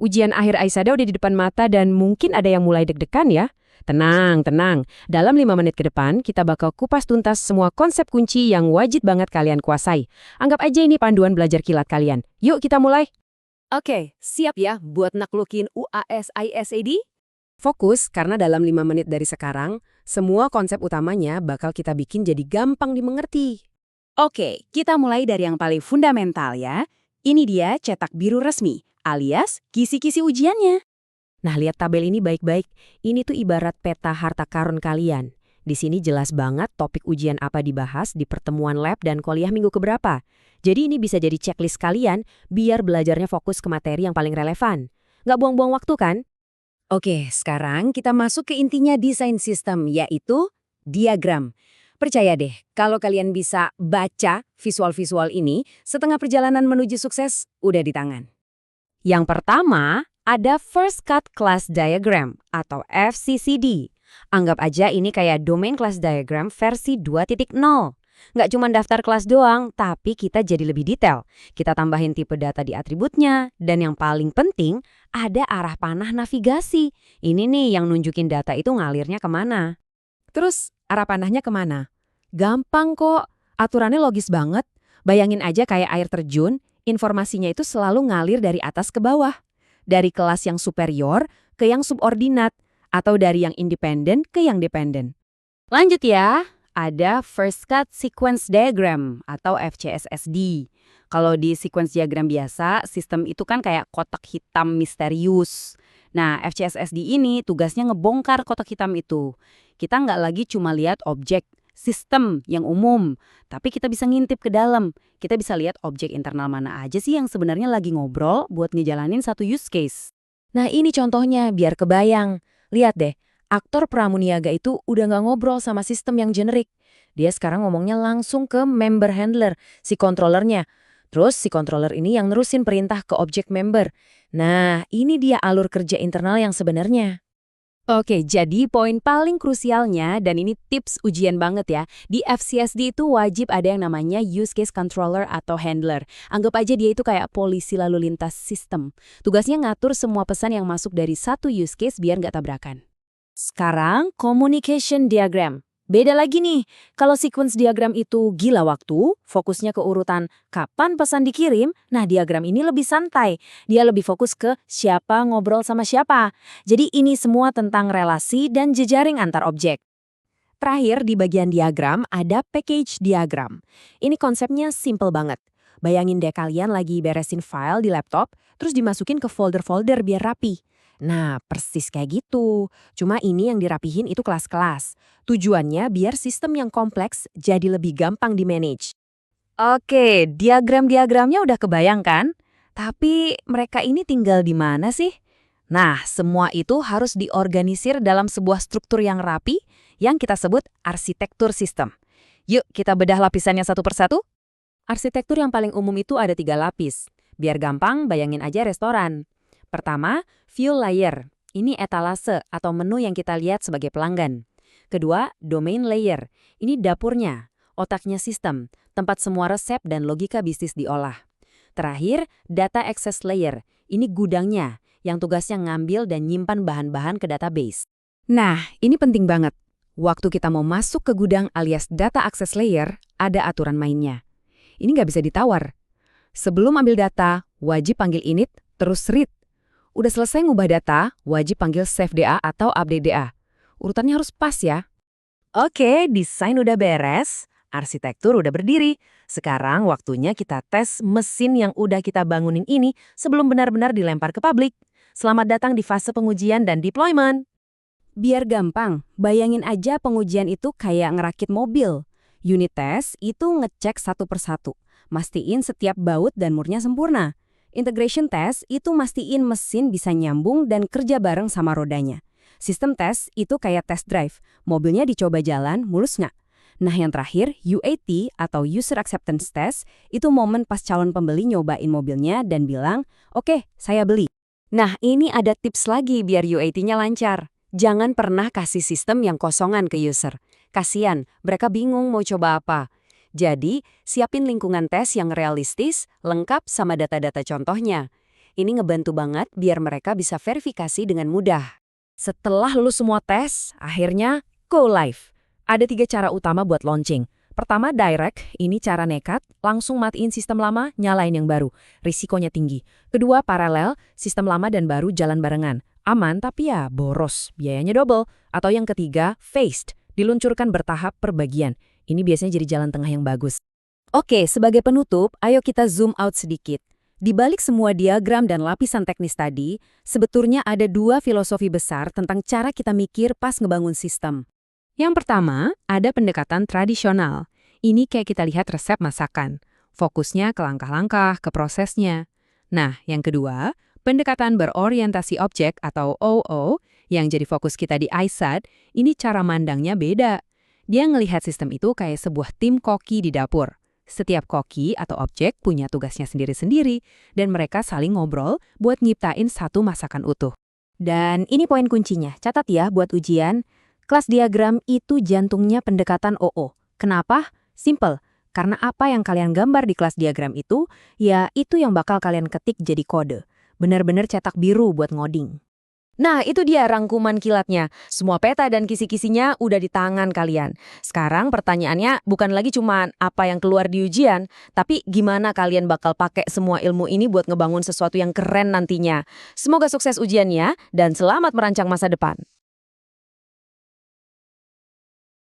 Ujian akhir Aisada udah di depan mata dan mungkin ada yang mulai deg-degan ya. Tenang, tenang. Dalam 5 menit ke depan, kita bakal kupas tuntas semua konsep kunci yang wajib banget kalian kuasai. Anggap aja ini panduan belajar kilat kalian. Yuk kita mulai. Oke, siap ya buat naklukin UAS ISAD? Fokus karena dalam 5 menit dari sekarang, semua konsep utamanya bakal kita bikin jadi gampang dimengerti. Oke, kita mulai dari yang paling fundamental ya. Ini dia cetak biru resmi, alias kisi-kisi ujiannya. Nah, lihat tabel ini baik-baik. Ini tuh ibarat peta harta karun kalian. Di sini jelas banget topik ujian apa dibahas di pertemuan lab dan kuliah minggu keberapa. Jadi ini bisa jadi checklist kalian biar belajarnya fokus ke materi yang paling relevan. Nggak buang-buang waktu kan? Oke, sekarang kita masuk ke intinya desain sistem, yaitu diagram. Percaya deh, kalau kalian bisa baca visual-visual ini, setengah perjalanan menuju sukses udah di tangan. Yang pertama, ada First Cut Class Diagram atau FCCD. Anggap aja ini kayak Domain Class Diagram versi 2.0. Nggak cuma daftar kelas doang, tapi kita jadi lebih detail. Kita tambahin tipe data di atributnya, dan yang paling penting, ada arah panah navigasi. Ini nih yang nunjukin data itu ngalirnya kemana. Terus, arah panahnya kemana? Gampang kok, aturannya logis banget. Bayangin aja kayak air terjun, informasinya itu selalu ngalir dari atas ke bawah. Dari kelas yang superior ke yang subordinat, atau dari yang independen ke yang dependen. Lanjut ya, ada First Cut Sequence Diagram atau FCSSD. Kalau di sequence diagram biasa, sistem itu kan kayak kotak hitam misterius. Nah, FCSSD ini tugasnya ngebongkar kotak hitam itu. Kita nggak lagi cuma lihat objek, sistem yang umum, tapi kita bisa ngintip ke dalam. Kita bisa lihat objek internal mana aja sih yang sebenarnya lagi ngobrol buat ngejalanin satu use case. Nah, ini contohnya biar kebayang. Lihat deh, aktor pramuniaga itu udah nggak ngobrol sama sistem yang generik. Dia sekarang ngomongnya langsung ke member handler, si controllernya. Terus si controller ini yang nerusin perintah ke objek member. Nah, ini dia alur kerja internal yang sebenarnya. Oke, jadi poin paling krusialnya, dan ini tips ujian banget ya, di FCSD itu wajib ada yang namanya Use Case Controller atau Handler. Anggap aja dia itu kayak polisi lalu lintas sistem. Tugasnya ngatur semua pesan yang masuk dari satu use case biar nggak tabrakan. Sekarang, Communication Diagram. Beda lagi nih, kalau sequence diagram itu gila waktu, fokusnya ke urutan kapan pesan dikirim, nah diagram ini lebih santai. Dia lebih fokus ke siapa ngobrol sama siapa. Jadi ini semua tentang relasi dan jejaring antar objek. Terakhir di bagian diagram ada package diagram. Ini konsepnya simple banget. Bayangin deh kalian lagi beresin file di laptop, terus dimasukin ke folder-folder biar rapi. Nah, persis kayak gitu. Cuma ini yang dirapihin itu kelas-kelas. Tujuannya biar sistem yang kompleks jadi lebih gampang di-manage. Oke, diagram-diagramnya udah kebayang kan? Tapi mereka ini tinggal di mana sih? Nah, semua itu harus diorganisir dalam sebuah struktur yang rapi yang kita sebut arsitektur sistem. Yuk, kita bedah lapisannya satu persatu. Arsitektur yang paling umum itu ada 3 lapis. Biar gampang, bayangin aja restoran. Pertama, fuel layer. Ini etalase atau menu yang kita lihat sebagai pelanggan. Kedua, domain layer. Ini dapurnya, otaknya sistem, tempat semua resep dan logika bisnis diolah. Terakhir, data access layer. Ini gudangnya, yang tugasnya ngambil dan nyimpan bahan-bahan ke database. Nah, ini penting banget. Waktu kita mau masuk ke gudang alias data access layer, ada aturan mainnya. Ini nggak bisa ditawar. Sebelum ambil data, wajib panggil init, terus read. Udah selesai ngubah data, wajib panggil save DA atau update DA. Urutannya harus pas ya. Oke, desain udah beres, arsitektur udah berdiri. Sekarang waktunya kita tes mesin yang udah kita bangunin ini sebelum benar-benar dilempar ke publik. Selamat datang di fase pengujian dan deployment. Biar gampang, bayangin aja pengujian itu kayak ngerakit mobil. Unit test itu ngecek satu persatu, mastiin setiap baut dan murnya sempurna. Integration test itu mastiin mesin bisa nyambung dan kerja bareng sama rodanya. Sistem test itu kayak test drive, mobilnya dicoba jalan, mulus nggak? Nah yang terakhir, UAT atau User Acceptance Test, itu momen pas calon pembeli nyobain mobilnya dan bilang, oke, saya beli. Nah ini ada tips lagi biar UAT-nya lancar. Jangan pernah kasih sistem yang kosongan ke user. Kasian, mereka bingung mau coba apa. Jadi, siapin lingkungan tes yang realistis, lengkap sama data-data contohnya. Ini ngebantu banget biar mereka bisa verifikasi dengan mudah. Setelah lulus semua tes, akhirnya go live. Ada 3 cara utama buat launching. Pertama, direct. Ini cara nekat, langsung matiin sistem lama, nyalain yang baru. Risikonya tinggi. Kedua, paralel. Sistem lama dan baru jalan barengan. Aman, tapi ya boros. Biayanya double. Atau yang ketiga, phased. Diluncurkan bertahap per bagian. Ini biasanya jadi jalan tengah yang bagus. Oke, sebagai penutup, ayo kita zoom out sedikit. Di balik semua diagram dan lapisan teknis tadi, sebetulnya ada 2 filosofi besar tentang cara kita mikir pas ngebangun sistem. Yang pertama, ada pendekatan tradisional. Ini kayak kita lihat resep masakan. Fokusnya ke langkah-langkah, ke prosesnya. Nah, yang kedua, pendekatan berorientasi objek atau OO, yang jadi fokus kita di ISAD, ini cara mandangnya beda. Dia ngelihat sistem itu kayak sebuah tim koki di dapur. Setiap koki atau objek punya tugasnya sendiri-sendiri, dan mereka saling ngobrol buat nyiptain satu masakan utuh. Dan ini poin kuncinya, catat ya buat ujian. Kelas diagram itu jantungnya pendekatan OO. Kenapa? Simple. Karena apa yang kalian gambar di kelas diagram itu, ya itu yang bakal kalian ketik jadi kode. Benar-benar cetak biru buat ngoding. Nah, itu dia rangkuman kilatnya. Semua peta dan kisi-kisinya udah di tangan kalian. Sekarang pertanyaannya bukan lagi cuma apa yang keluar di ujian, tapi gimana kalian bakal pakai semua ilmu ini buat ngebangun sesuatu yang keren nantinya. Semoga sukses ujiannya dan selamat merancang masa depan.